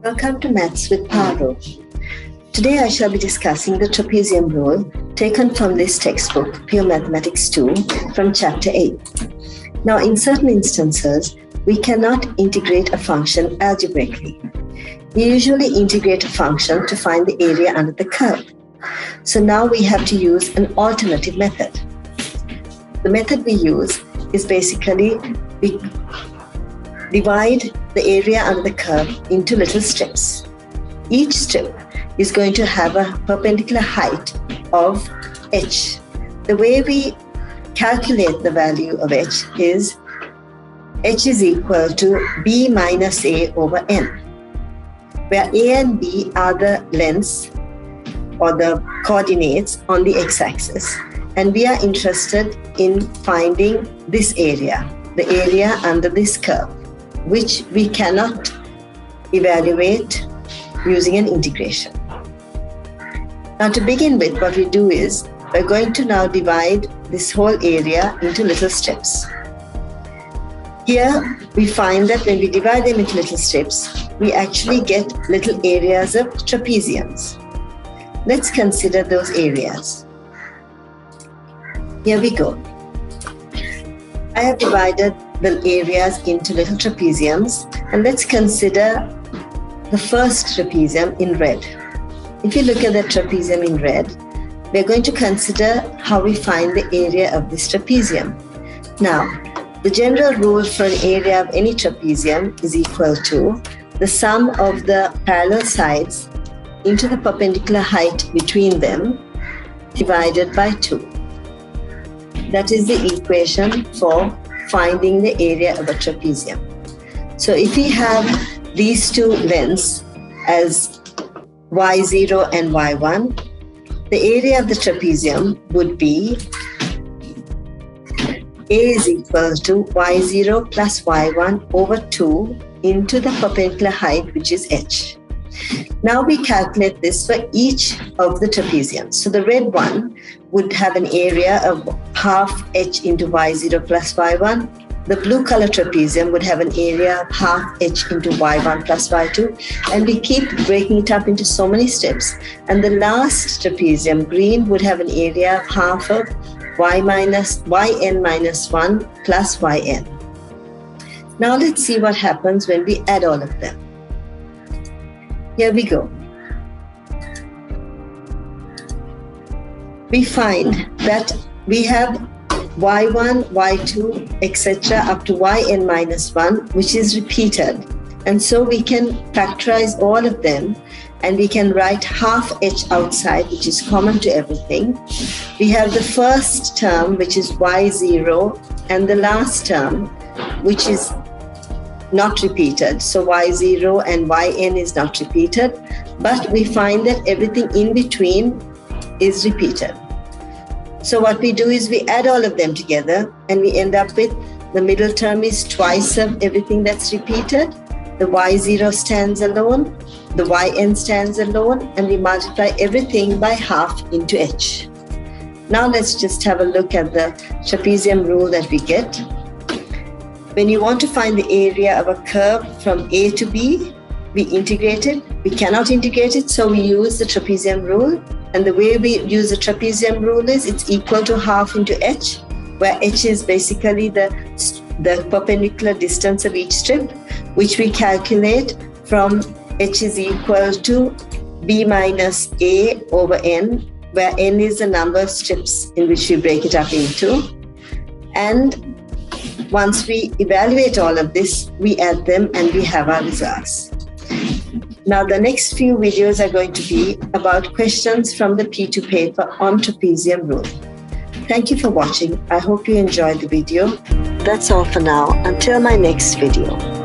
Welcome to Maths with Paru. Today I shall be discussing the Trapezium Rule taken from this textbook, Pure Mathematics2, from Chapter 8. Now, in certain instances, we cannot integrate a function algebraically. We usually integrate a function to find the area under the curve. So now we have to use an alternative method. The method we use is basically we divide the area under the curve into little strips. Each strip is going to have a perpendicular height of h. The way we calculate the value of h is equal to b minus a over n, where a and b are the lengths or the coordinates on the x-axis. And we are interested in finding this area, the area under this curve, which we cannot evaluate using an integration. Now, to begin with, what we do is we're going to now divide this whole area into little strips. Here we find that when we divide them into little strips, we actually get little areas of trapeziums. Let's consider those areas. Here we go. I have divided the areas into little trapeziums, and let's consider the first trapezium in red. If you look at the trapezium in red, we're going to consider how we find the area of this trapezium. Now, the general rule for an area of any trapezium is equal to the sum of the parallel sides into the perpendicular height between them divided by 2. That is the equation for finding the area of a trapezium. So if we have these two lengths as y0 and y1, the area of the trapezium would be a is equal to y0 plus y1 over 2 into the perpendicular height, which is h. Now we calculate this for each of the trapeziums. So the red one would have an area of half h into y0 plus y1. The blue color trapezium would have an area of half h into y1 plus y2. And we keep breaking it up into so many steps. And the last trapezium, green, would have an area of half of yn minus 1 plus yn. Now let's see what happens when we add all of them. Here we go. We find that we have y1, y2, etc. up to yn minus 1, which is repeated. And so we can factorize all of them, and we can write half h outside, which is common to everything. We have the first term, which is y0, and the last term, which is not repeated. So y0 and yn is not repeated, but we find that everything in between is repeated. So what we do is we add all of them together, and we end up with the middle term is twice of everything that's repeated. The y0 stands alone, the yn stands alone, and we multiply everything by half into h. Now let's just have a look at the trapezium rule that we get. When you want to find the area of a curve from A to B, we integrate it. We cannot integrate it, so we use the trapezium rule. And the way we use the trapezium rule is it's equal to half into h, where h is basically the perpendicular distance of each strip, which we calculate from h is equal to b minus a over n, where n is the number of strips in which we break it up into. And once we evaluate all of this, we add them and we have our results. Now, the next few videos are going to be about questions from the P2 paper on Trapezium Rule. Thank you for watching. I hope you enjoyed the video. That's all for now. Until my next video.